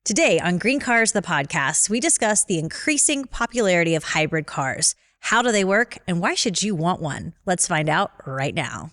Today on GreenCars, the podcast, we discuss the increasing popularity of hybrid cars. How do they work, and why should you want one? Let's find out right now.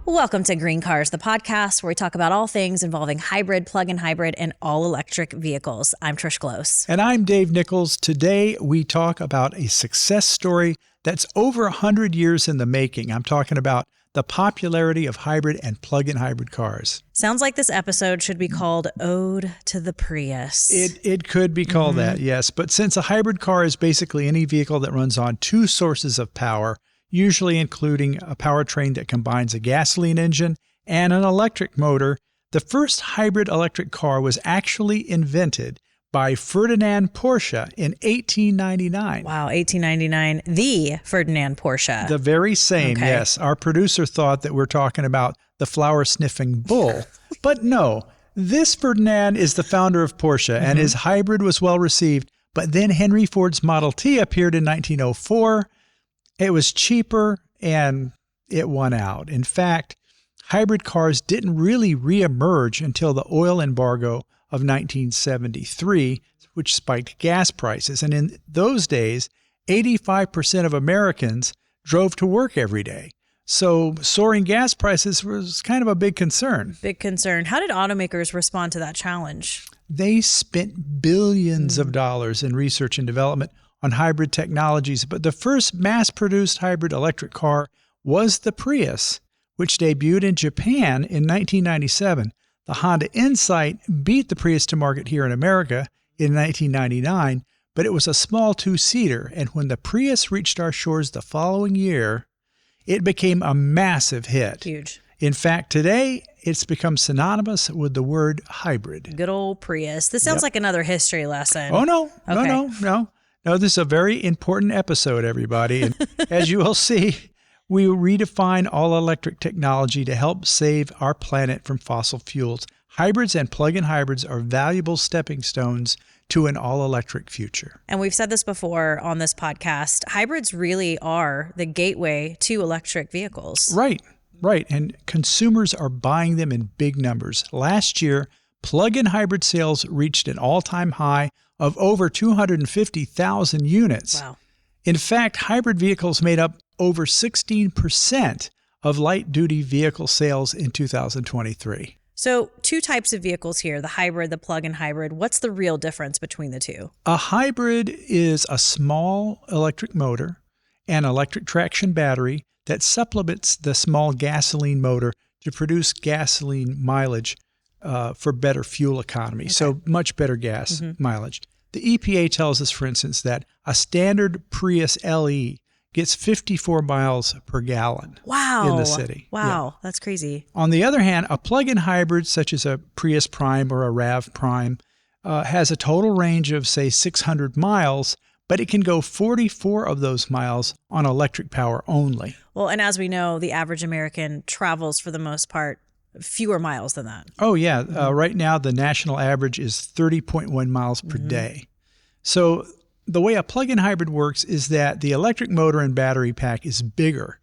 Welcome to GreenCars, the podcast, where we talk about all things involving hybrid, plug-in hybrid, and all-electric vehicles. I'm Trish Glose. And I'm Dave Nichols. Today, we talk about a success story that's over 100 years in the making. I'm talking about the popularity of hybrid and plug-in hybrid cars. Sounds like this episode should be called Ode to the Prius. It could be called that, yes. But since a hybrid car is basically any vehicle that runs on two sources of power, usually including a powertrain that combines a gasoline engine and an electric motor, the first hybrid electric car was actually invented by Ferdinand Porsche in 1899. Wow, 1899, the Ferdinand Porsche. The very same, Okay. yes. Our producer thought that we're talking about the flower-sniffing bull. But no, this Ferdinand is the founder of Porsche, and his hybrid was well received. But then Henry Ford's Model T appeared in 1904. It was cheaper, and it won out. In fact, hybrid cars didn't really reemerge until the oil embargo of 1973, which spiked gas prices. And in those days, 85% of Americans drove to work every day. So soaring gas prices was kind of a big concern. Big concern. How did automakers respond to that challenge? They spent billions of dollars in research and development on hybrid technologies, but the first mass-produced hybrid electric car was the Prius, which debuted in Japan in 1997. The Honda Insight beat the Prius to market here in America in 1999, but it was a small two-seater, and when the Prius reached our shores the following year, it became a massive hit. Huge. In fact, today, it's become synonymous with the word hybrid. Good old Prius. This sounds like another history lesson. Oh, no, Okay. No, this is a very important episode, everybody. And as you will see, we redefine all-electric technology to help save our planet from fossil fuels. Hybrids and plug-in hybrids are valuable stepping stones to an all-electric future. And we've said this before on this podcast, hybrids really are the gateway to electric vehicles. Right. And consumers are buying them in big numbers. Last year, plug-in hybrid sales reached an all-time high of over 250,000 units. Wow. In fact, hybrid vehicles made up over 16% of light-duty vehicle sales in 2023. So 2 types of vehicles here, the hybrid, the plug-in hybrid. What's the real difference between the two? A hybrid is a small electric motor and electric traction battery that supplements the small gasoline motor to produce gasoline mileage for better fuel economy, so much better gas mileage. The EPA tells us, for instance, that a standard Prius LE gets 54 miles per gallon in the city. Wow, that's crazy. On the other hand, a plug-in hybrid such as a Prius Prime or a RAV Prime has a total range of, say, 600 miles, but it can go 44 of those miles on electric power only. Well, and as we know, the average American travels for the most part fewer miles than that. Oh, yeah. Right now, the national average is 30.1 miles per day. So the way a plug-in hybrid works is that the electric motor and battery pack is bigger,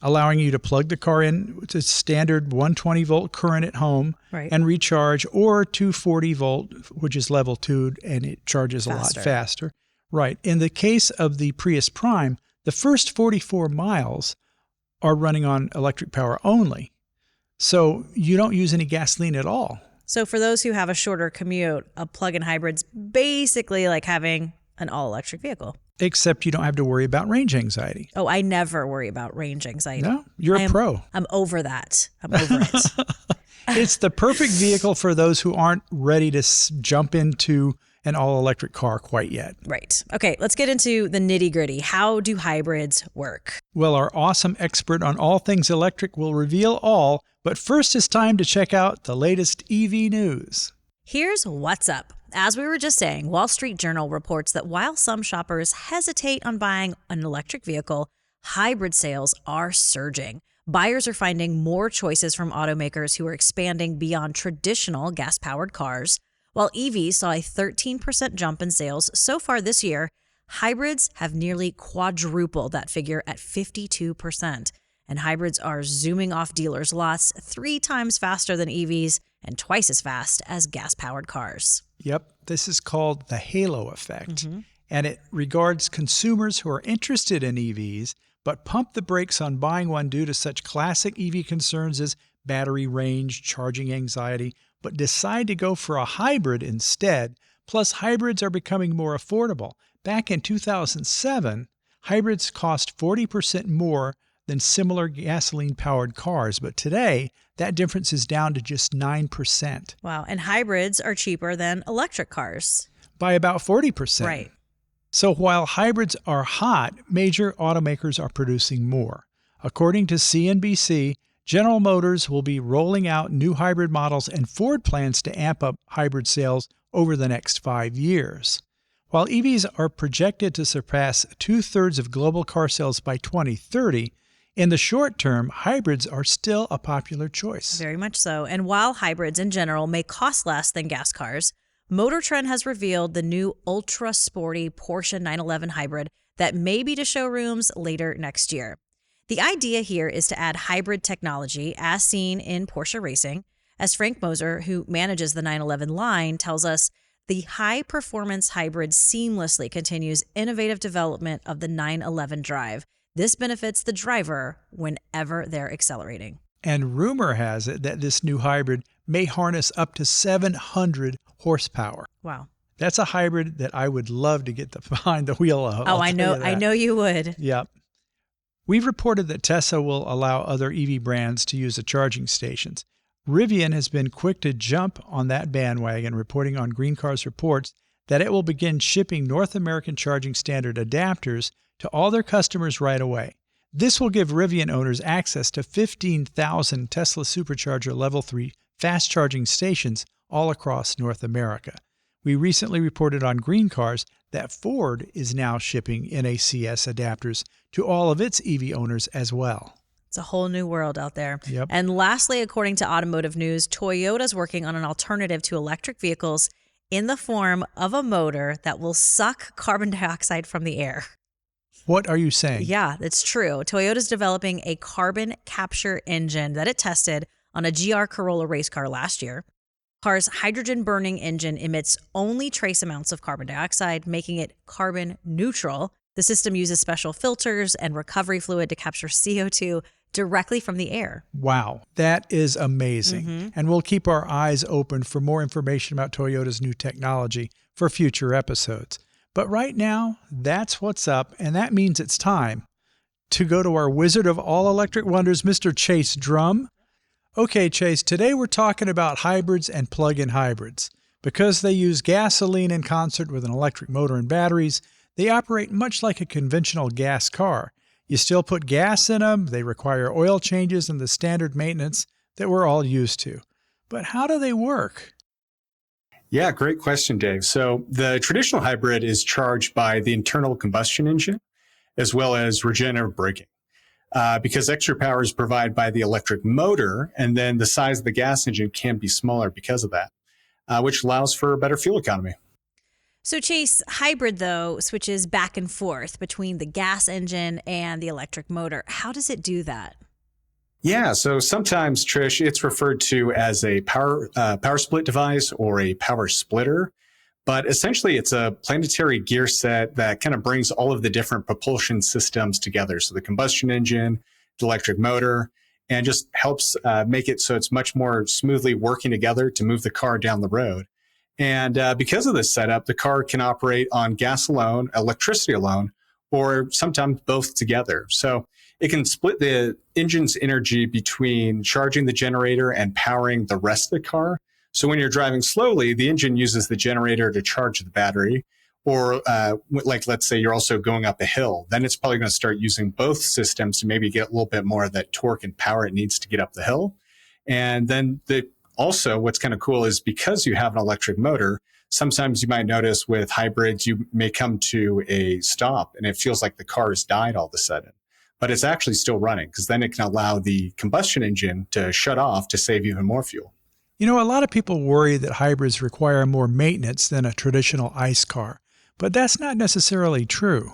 allowing you to plug the car in to standard 120-volt current at home and recharge, or 240-volt, which is level 2, and it charges a lot faster. Right. In the case of the Prius Prime, the first 44 miles are running on electric power only. So you don't use any gasoline at all. So for those who have a shorter commute, a plug-in hybrid's basically like having an all-electric vehicle. Except you don't have to worry about range anxiety. Oh, I never worry about range anxiety. No, you're a pro. I'm over that. I'm over it. It's the perfect vehicle for those who aren't ready to jump into an all-electric car quite yet. Right. Okay, let's get into the nitty-gritty. How do hybrids work? Well, our awesome expert on all things electric will reveal all, but first it's time to check out the latest EV news. Here's what's up. As we were just saying, Wall Street Journal reports that while some shoppers hesitate on buying an electric vehicle, hybrid sales are surging. Buyers are finding more choices from automakers who are expanding beyond traditional gas-powered cars. While EVs saw a 13% jump in sales so far this year, hybrids have nearly quadrupled that figure at 52%. and hybrids are zooming off dealers' lots 3 times faster than EVs and twice as fast as gas-powered cars. Yep, this is called the halo effect, and it regards consumers who are interested in EVs but pump the brakes on buying one due to such classic EV concerns as battery range, charging anxiety, but decide to go for a hybrid instead. Plus, hybrids are becoming more affordable. Back in 2007, hybrids cost 40% more than similar gasoline-powered cars, but today, that difference is down to just 9%. Wow, and hybrids are cheaper than electric cars. By about 40%. Right. So while hybrids are hot, major automakers are producing more. According to CNBC, General Motors will be rolling out new hybrid models, and Ford plans to amp up hybrid sales over the next 5 years. While EVs are projected to surpass 2/3 of global car sales by 2030, in the short term, hybrids are still a popular choice. Very much so. And while hybrids in general may cost less than gas cars, Motor Trend has revealed the new ultra-sporty Porsche 911 hybrid that may be to showrooms later next year. The idea here is to add hybrid technology as seen in Porsche racing. As Frank Moser, who manages the 911 line, tells us, the high-performance hybrid seamlessly continues innovative development of the 911 drive. This benefits the driver whenever they're accelerating. And rumor has it that this new hybrid may harness up to 700 horsepower. Wow. That's a hybrid that I would love to get behind the wheel of. I know you would. Yep. We've reported that Tesla will allow other EV brands to use the charging stations. Rivian has been quick to jump on that bandwagon, reporting on GreenCars reports that it will begin shipping North American charging standard adapters to all their customers right away. This will give Rivian owners access to 15,000 Tesla Supercharger Level 3 fast charging stations all across North America. We recently reported on GreenCars that Ford is now shipping NACS adapters to all of its EV owners as well. It's a whole new world out there. Yep. And lastly, according to Automotive News, Toyota's working on an alternative to electric vehicles in the form of a motor that will suck carbon dioxide from the air. What are you saying? Yeah, it's true. Toyota's developing a carbon capture engine that it tested on a GR Corolla race car last year. The car's hydrogen-burning engine emits only trace amounts of carbon dioxide, making it carbon neutral. The system uses special filters and recovery fluid to capture CO2 directly from the air. Wow, that is amazing. And we'll keep our eyes open for more information about Toyota's new technology for future episodes. But right now, that's what's up, and that means it's time to go to our wizard of all electric wonders, Mr. Chase Drum. Okay, Chase, today we're talking about hybrids and plug-in hybrids. Because they use gasoline in concert with an electric motor and batteries, they operate much like a conventional gas car. You still put gas in them, they require oil changes and the standard maintenance that we're all used to. But how do they work? Yeah, great question, Dave. So the traditional hybrid is charged by the internal combustion engine as well as regenerative braking. Because extra power is provided by the electric motor, and then the size of the gas engine can be smaller because of that, which allows for better fuel economy. So Chase, hybrid though switches back and forth between the gas engine and the electric motor. How does it do that? Yeah, so sometimes, Trish, it's referred to as a power split device or a power splitter. But essentially, it's a planetary gear set that kind of brings all of the different propulsion systems together. So the combustion engine, the electric motor, and just helps make it so it's much more smoothly working together to move the car down the road. And because of this setup, the car can operate on gas alone, electricity alone, or sometimes both together. So it can split the engine's energy between charging the generator and powering the rest of the car. So when you're driving slowly, the engine uses the generator to charge the battery. Or like, let's say you're also going up a hill, then it's probably going to start using both systems to maybe get a little bit more of that torque and power it needs to get up the hill. And then also what's kind of cool is because you have an electric motor, sometimes you might notice with hybrids, you may come to a stop and it feels like the car has died all of a sudden. But it's actually still running because then it can allow the combustion engine to shut off to save even more fuel. You know, a lot of people worry that hybrids require more maintenance than a traditional ICE car, but that's not necessarily true.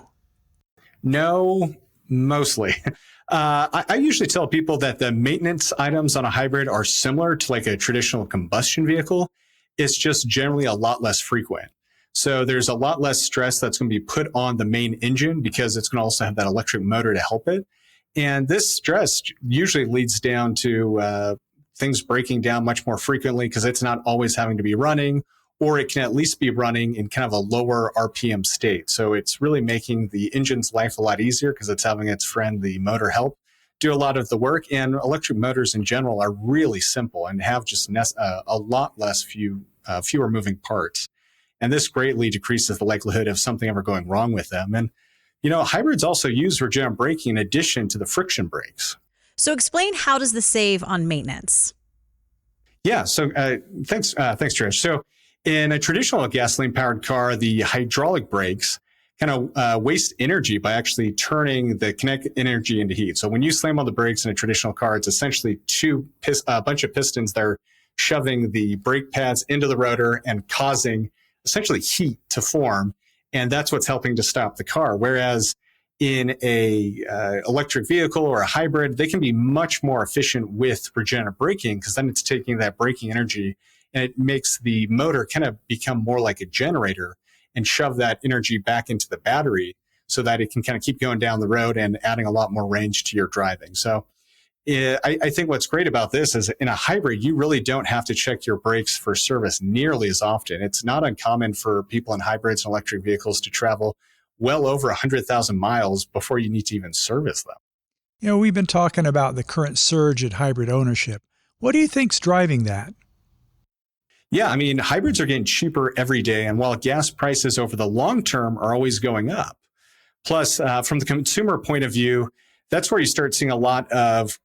No, mostly. I usually tell people that the maintenance items on a hybrid are similar to like a traditional combustion vehicle. It's just generally a lot less frequent. So there's a lot less stress that's going to be put on the main engine because it's going to also have that electric motor to help it. And this stress usually leads down to things breaking down much more frequently because it's not always having to be running, or it can at least be running in kind of a lower RPM state. So it's really making the engine's life a lot easier because it's having its friend, the motor, help do a lot of the work. And electric motors in general are really simple and have just a lot less fewer moving parts. And this greatly decreases the likelihood of something ever going wrong with them. And, hybrids also use regenerative braking in addition to the friction brakes. So explain, how does this save on maintenance? Yeah. So thanks, Trish. So in a traditional gasoline-powered car, the hydraulic brakes kind of waste energy by actually turning the kinetic energy into heat. So when you slam on the brakes in a traditional car, it's essentially a bunch of pistons that are shoving the brake pads into the rotor and causing essentially heat to form. And that's what's helping to stop the car. Whereas in a electric vehicle or a hybrid, they can be much more efficient with regenerative braking because then it's taking that braking energy and it makes the motor kind of become more like a generator and shove that energy back into the battery so that it can kind of keep going down the road and adding a lot more range to your driving. So I think what's great about this is in a hybrid, you really don't have to check your brakes for service nearly as often. It's not uncommon for people in hybrids and electric vehicles to travel well over 100,000 miles before you need to even service them. We've been talking about the current surge in hybrid ownership. What do you think's driving that? Yeah, I mean, hybrids are getting cheaper every day. And while gas prices over the long term are always going up, plus from the consumer point of view, that's where you start seeing a lot of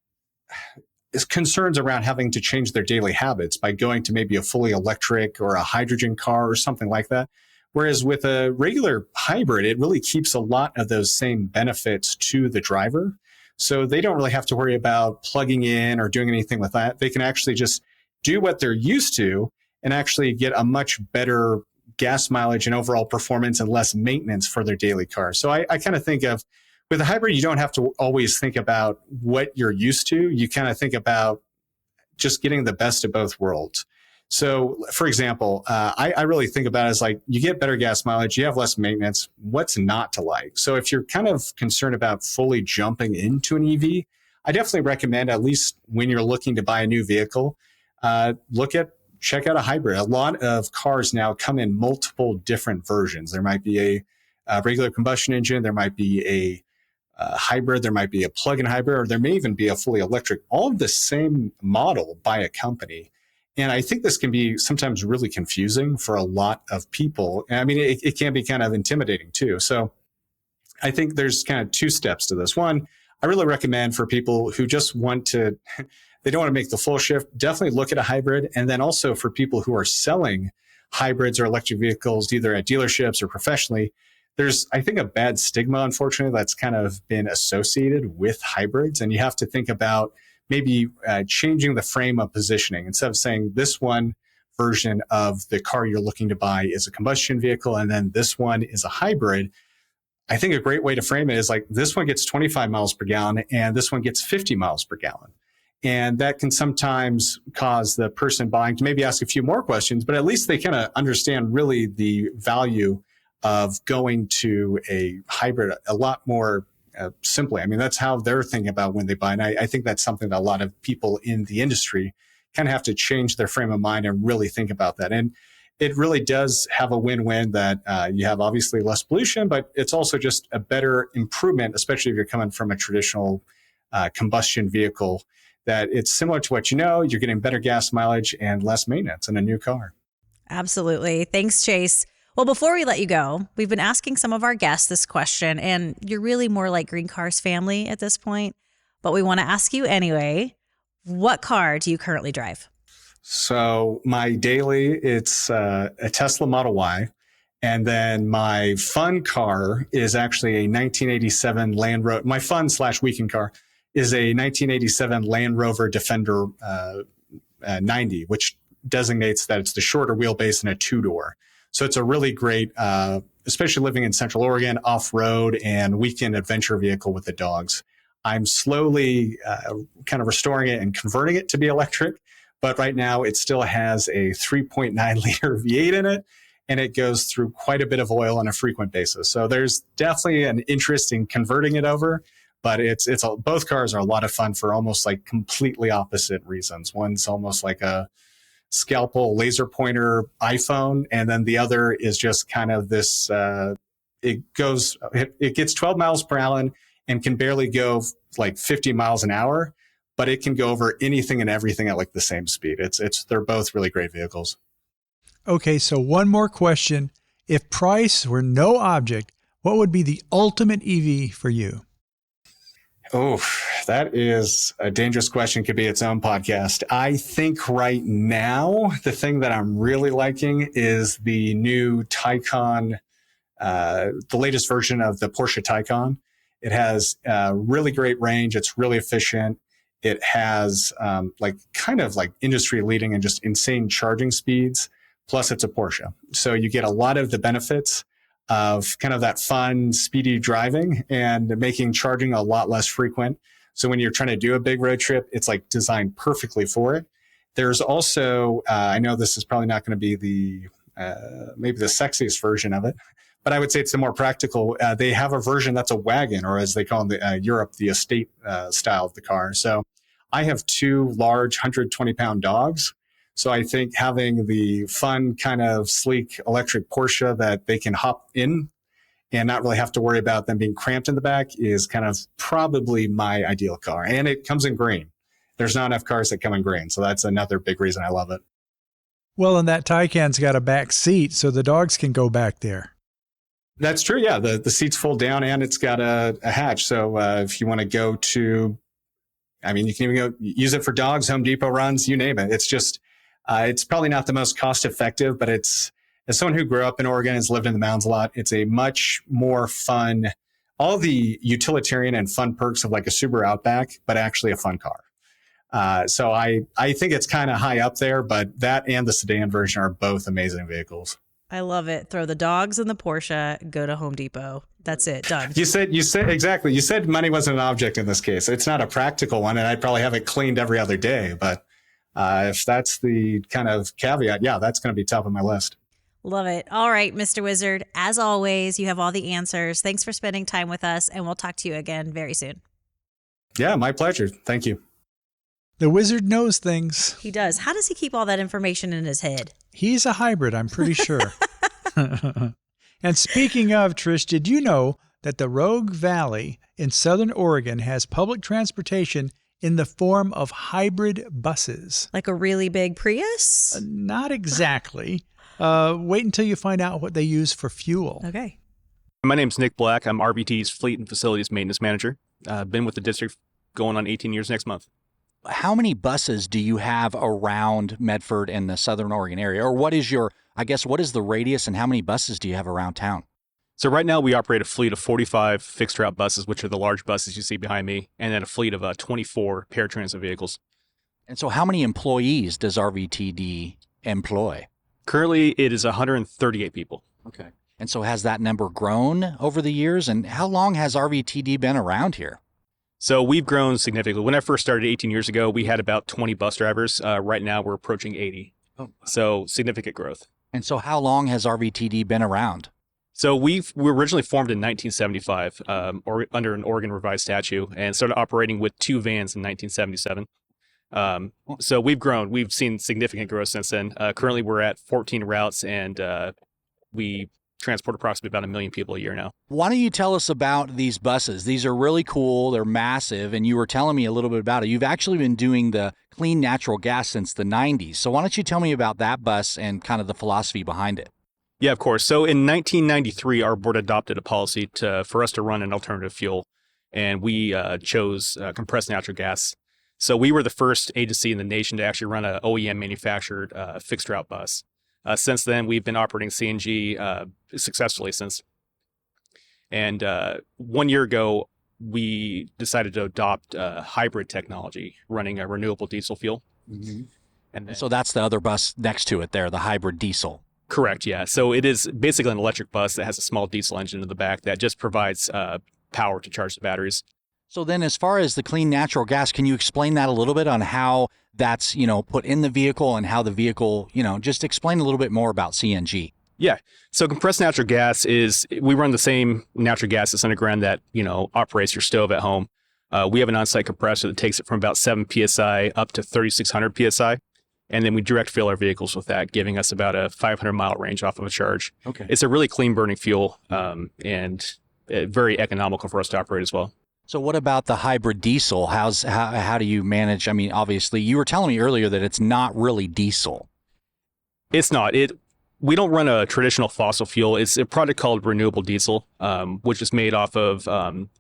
concerns around having to change their daily habits by going to maybe a fully electric or a hydrogen car or something like that. Whereas with a regular hybrid, it really keeps a lot of those same benefits to the driver. So they don't really have to worry about plugging in or doing anything with that. They can actually just do what they're used to and actually get a much better gas mileage and overall performance and less maintenance for their daily car. So I kind of think of, with a hybrid, you don't have to always think about what you're used to. You kind of think about just getting the best of both worlds. So, for example, I really think about it as like you get better gas mileage, you have less maintenance. What's not to like? So if you're kind of concerned about fully jumping into an EV, I definitely recommend, at least when you're looking to buy a new vehicle, check out a hybrid. A lot of cars now come in multiple different versions. There might be a regular combustion engine. There might be a hybrid, there might be a plug-in hybrid, or there may even be a fully electric, all of the same model by a company. And I think this can be sometimes really confusing for a lot of people. And I mean, it can be kind of intimidating too. So I think there's kind of two steps to this. One, I really recommend for people who just they don't want to make the full shift, definitely look at a hybrid. And then also for people who are selling hybrids or electric vehicles, either at dealerships or professionally, there's, I think, a bad stigma, unfortunately, that's kind of been associated with hybrids. And you have to think about maybe changing the frame of positioning. Instead of saying this one version of the car you're looking to buy is a combustion vehicle and then this one is a hybrid, I think a great way to frame it is like this one gets 25 miles per gallon and this one gets 50 miles per gallon. And that can sometimes cause the person buying to maybe ask a few more questions, but at least they kind of understand really the value of going to a hybrid a lot more simply. I mean, that's how they're thinking about when they buy. And I think that's something that a lot of people in the industry kind of have to change their frame of mind and really think about that. And it really does have a win-win that you have obviously less pollution, but it's also just a better improvement, especially if you're coming from a traditional combustion vehicle, that it's similar to what you're getting better gas mileage and less maintenance in a new car. Absolutely. Thanks, Chase. Well, before we let you go, we've been asking some of our guests this question, and you're really more like GreenCars family at this point, but we want to ask you anyway, what car do you currently drive? So my daily, it's a Tesla Model Y. And then my fun car is actually a 1987 Land Rover. My fun/weekend car is a 1987 Land Rover Defender 90, which designates that it's the shorter wheelbase and a two-door. So it's a really great, especially living in Central Oregon, off-road and weekend adventure vehicle with the dogs. I'm slowly kind of restoring it and converting it to be electric. But right now, it still has a 3.9 liter V8 in it, and it goes through quite a bit of oil on a frequent basis. So there's definitely an interest in converting it over. But both cars are a lot of fun for almost like completely opposite reasons. One's almost like a scalpel laser pointer iPhone, and then the other is just kind of this. It gets 12 miles per gallon and can barely go like 50 miles an hour, but it can go over anything and everything at like the same speed. They're both really great vehicles. Okay, so one more question. If price were no object, what would be the ultimate EV for you? Oh, that is a dangerous question. Could be its own podcast. I think right now, the thing that I'm really liking is the new Taycan, the latest version of the Porsche Taycan. It has really great range. It's really efficient. It has kind of industry leading and just insane charging speeds. Plus, it's a Porsche. So you get a lot of the benefits of kind of that fun, speedy driving and making charging a lot less frequent. So when you're trying to do a big road trip, it's like designed perfectly for it. There's also, I know this is probably not going to be maybe the sexiest version of it, but I would say it's the more practical. They have a version that's a wagon, or as they call in Europe, the estate style of the car. So I have two large 120-pound dogs. So I think having the fun, kind of sleek electric Porsche that they can hop in and not really have to worry about them being cramped in the back is kind of probably my ideal car. And it comes in green. There's not enough cars that come in green. So that's another big reason I love it. Well, and that Taycan's got a back seat, so the dogs can go back there. That's true. Yeah, the seats fold down and it's got a hatch. So if you want to go to, you can even go use it for dogs, Home Depot runs, you name it. It's just, it's probably not the most cost effective, but as someone who grew up in Oregon, has lived in the mountains a lot, it's a much more fun, all the utilitarian and fun perks of like a Subaru Outback, but actually a fun car. So I think it's kind of high up there, but that and the sedan version are both amazing vehicles. I love it. Throw the dogs in the Porsche, go to Home Depot. That's it. Done. You said exactly. You said money wasn't an object in this case. It's not a practical one, and I'd probably have it cleaned every other day, but if that's the kind of caveat, yeah, that's going to be top of my list. Love it. All right, Mr. Wizard. As always, you have all the answers. Thanks for spending time with us, and we'll talk to you again very soon. Yeah, my pleasure. Thank you. The wizard knows things. He does. How does he keep all that information in his head? He's a hybrid, I'm pretty sure. And speaking of, Trish, did you know that the Rogue Valley in Southern Oregon has public transportation in the form of hybrid buses? Like a really big Prius? Not exactly. Wait until you find out what they use for fuel. Okay. My name's Nick Black. I'm RBT's Fleet and Facilities Maintenance Manager. Been with the district going on 18 years next month. How many buses do you have around Medford and the Southern Oregon area? Or what is the radius and how many buses do you have around town? So right now we operate a fleet of 45 fixed route buses, which are the large buses you see behind me, and then a fleet of 24 paratransit vehicles. And so how many employees does RVTD employ? Currently, it is 138 people. Okay. And so has that number grown over the years? And how long has RVTD been around here? So we've grown significantly. When I first started 18 years ago, we had about 20 bus drivers. Right now, we're approaching 80. Oh. So significant growth. And so how long has RVTD been around? So we were originally formed in 1975 under an Oregon revised statute and started operating with 2 vans in 1977. So we've grown. We've seen significant growth since then. Currently, we're at 14 routes, and we transport approximately about 1 million people a year now. Why don't you tell us about these buses? These are really cool. They're massive, and you were telling me a little bit about it. You've actually been doing the clean natural gas since the 90s. So why don't you tell me about that bus and kind of the philosophy behind it? Yeah, of course. So in 1993, our board adopted a policy for us to run an alternative fuel, and we chose compressed natural gas. So we were the first agency in the nation to actually run an OEM manufactured fixed route bus. Since then, we've been operating CNG successfully since. And 1 year ago, we decided to adopt hybrid technology, running a renewable diesel fuel. Mm-hmm. And so that's the other bus next to it there, the hybrid diesel. Correct, yeah. So it is basically an electric bus that has a small diesel engine in the back that just provides power to charge the batteries. So then as far as the clean natural gas, can you explain that a little bit on how that's, put in the vehicle and how the vehicle, just explain a little bit more about CNG? Yeah. So compressed natural gas we run the same natural gas that's underground that, operates your stove at home. We have an on-site compressor that takes it from about 7 PSI up to 3,600 PSI. And then we direct fill our vehicles with that, giving us about a 500-mile range off of a charge. Okay. It's a really clean burning fuel and very economical for us to operate as well. So what about the hybrid diesel? How do you manage? I mean, obviously, you were telling me earlier that it's not really diesel. It's not. We don't run a traditional fossil fuel. It's a product called renewable diesel, which is made off of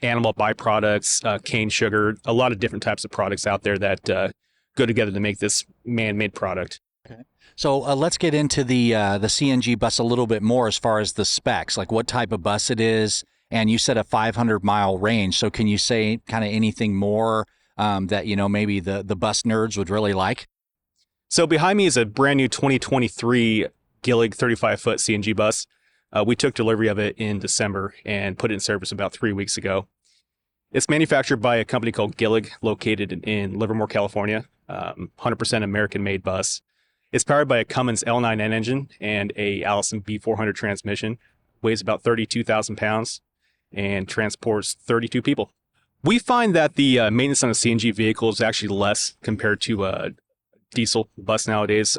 animal byproducts, cane sugar, a lot of different types of products out there that go together to make this man-made product. Okay. So let's get into the CNG bus a little bit more as far as the specs, like what type of bus it is. And you said a 500-mile range. So can you say kind of anything more that, maybe the bus nerds would really like? So behind me is a brand new 2023 Gillig 35-foot CNG bus. We took delivery of it in December and put it in service about 3 weeks ago. It's manufactured by a company called Gillig, located in Livermore, California. 100% American-made bus. It's powered by a Cummins L9N engine and a Allison B400 transmission. Weighs about 32,000 pounds and transports 32 people. We find that the maintenance on a CNG vehicle is actually less compared to a diesel bus nowadays,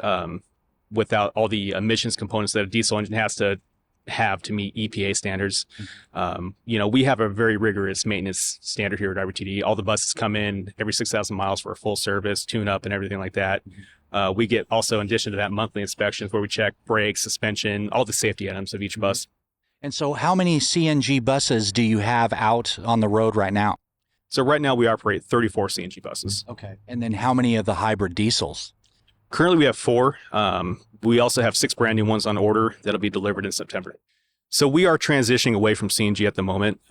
without all the emissions components that a diesel engine has to have to meet EPA standards. We have a very rigorous maintenance standard here at RVTD. All the buses come in every 6,000 miles for a full service, tune up, and everything like that. We get also, in addition to that, monthly inspections where we check brakes, suspension, all the safety items of each bus. And so how many CNG buses do you have out on the road right now? So right now we operate 34 CNG buses. Okay. And then how many of the hybrid diesels? Currently we have 4. We also have 6 brand new ones on order that'll be delivered in September. So we are transitioning away from CNG at the moment,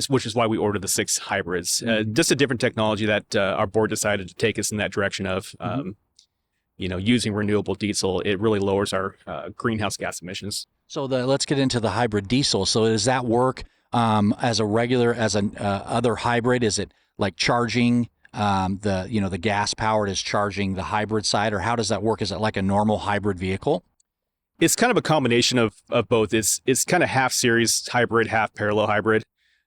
which is why we ordered the 6 hybrids. Just a different technology that our board decided to take us in that direction of. Using renewable diesel, it really lowers our greenhouse gas emissions. So let's get into the hybrid diesel. So does that work as an other hybrid? Is it like charging the gas powered is charging the hybrid side, or how does that work? Is it like a normal hybrid vehicle? It's kind of a combination of both. It's kind of half series hybrid, half parallel hybrid.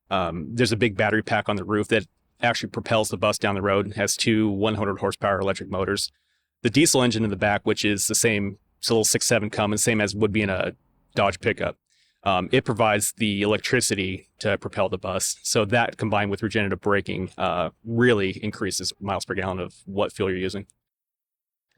There's a big battery pack on the roof that actually propels the bus down the road. It has 2 100 horsepower electric motors. The diesel engine in the back, which is the same, it's a little 6.7 Cummins, same as would be in a Dodge pickup. It provides the electricity to propel the bus. So that, combined with regenerative braking, really increases miles per gallon of what fuel you're using.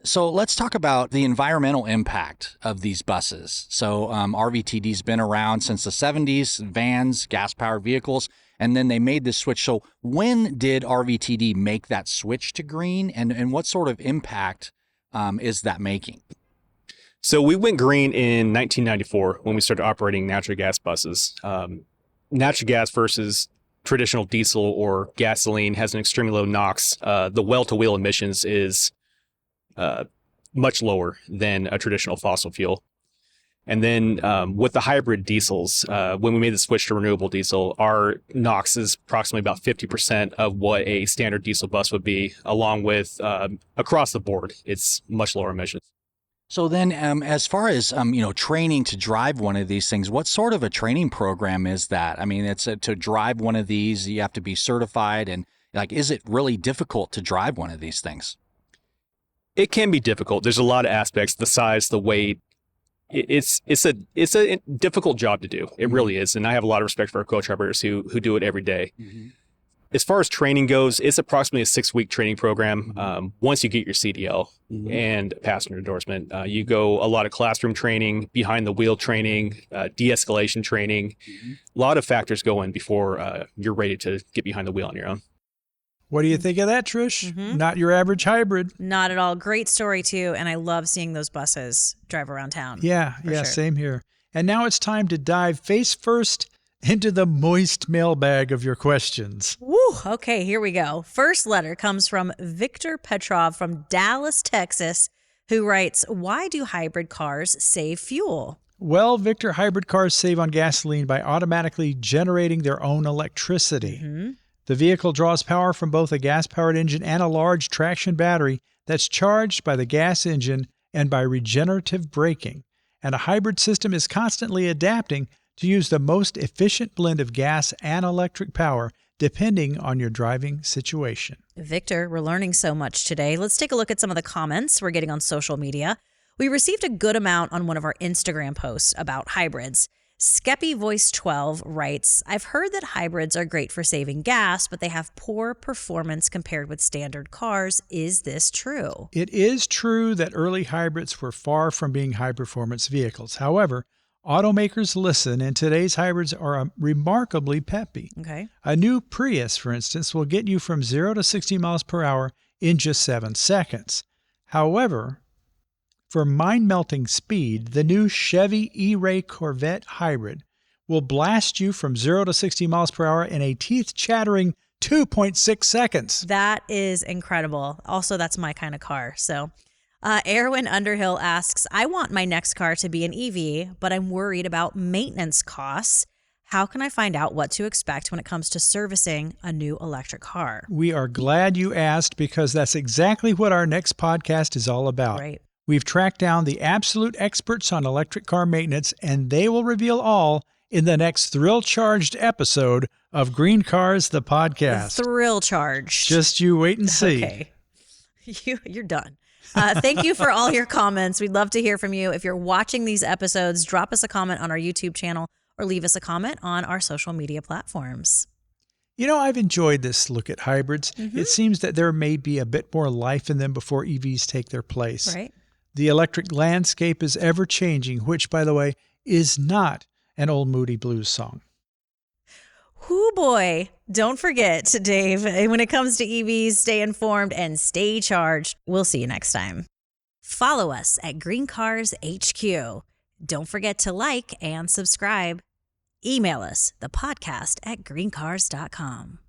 So let's talk about the environmental impact of these buses. So RVTD's been around since the 70s, vans, gas-powered vehicles, and then they made this switch. So when did RVTD make that switch to green, and what sort of impact is that making? So we went green in 1994 when we started operating natural gas buses. Natural gas versus traditional diesel or gasoline has an extremely low NOx. The well-to-wheel emissions is much lower than a traditional fossil fuel. And then with the hybrid diesels, when we made the switch to renewable diesel, our NOx is approximately about 50% of what a standard diesel bus would be, along with across the board, it's much lower emissions. So then as far as, training to drive one of these things, what sort of a training program is that? I mean, it's to drive one of these, you have to be certified, and is it really difficult to drive one of these things? It can be difficult. There's a lot of aspects, the size, the weight. It's a difficult job to do. It really is. And I have a lot of respect for our co-drivers who do it every day. Mm-hmm. As far as training goes, it's approximately a 6-week training program. Once you get your CDL and passenger endorsement, you go a lot of classroom training, behind the wheel training, de-escalation training. A lot of factors go in before you're ready to get behind the wheel on your own. What do you think of that, Trish? Not your average hybrid. Not at all. Great story, too. And I love seeing those buses drive around town. Yeah, sure. Same here. And now it's time to dive face first into the moist mailbag of your questions. Woo! Okay, here we go. First letter comes from Victor Petrov from Dallas, Texas, who writes, why do hybrid cars save fuel? Well, Victor, hybrid cars save on gasoline by automatically generating their own electricity. The vehicle draws power from both a gas-powered engine and a large traction battery that's charged by the gas engine and by regenerative braking. And a hybrid system is constantly adapting to use the most efficient blend of gas and electric power depending on your driving situation. Victor, we're learning so much today. Let's take a look at some of the comments we're getting on social media. We received a good amount on one of our Instagram posts about hybrids. Skeppy Voice 12 writes, I've heard that hybrids are great for saving gas, but they have poor performance compared with standard cars. Is this true? It is true that early hybrids were far from being high-performance vehicles. However, automakers listen, and today's hybrids are remarkably peppy. Okay. A new Prius, for instance, will get you from 0 to 60 miles per hour in just 7 seconds. However, for mind-melting speed, the new Chevy E-Ray Corvette hybrid will blast you from 0 to 60 miles per hour in a teeth-chattering 2.6 seconds. That is incredible. Also, that's my kind of car. So, Erwin Underhill asks, I want my next car to be an EV, but I'm worried about maintenance costs. How can I find out what to expect when it comes to servicing a new electric car? We are glad you asked, because that's exactly what our next podcast is all about. Right. We've tracked down the absolute experts on electric car maintenance, and they will reveal all in the next thrill-charged episode of GreenCars, the podcast. Thrill-charged. Just you wait and see. Okay. You're done. Thank you for all your comments. We'd love to hear from you. If you're watching these episodes, drop us a comment on our YouTube channel or leave us a comment on our social media platforms. You know, I've enjoyed this look at hybrids. It seems that there may be a bit more life in them before EVs take their place. Right. The electric landscape is ever-changing, which, by the way, is not an old Moody Blues song. Whoo boy. Don't forget, Dave, when it comes to EVs, stay informed and stay charged. We'll see you next time. Follow us at GreenCars HQ. Don't forget to like and subscribe. Email us, thepodcast@greencars.com.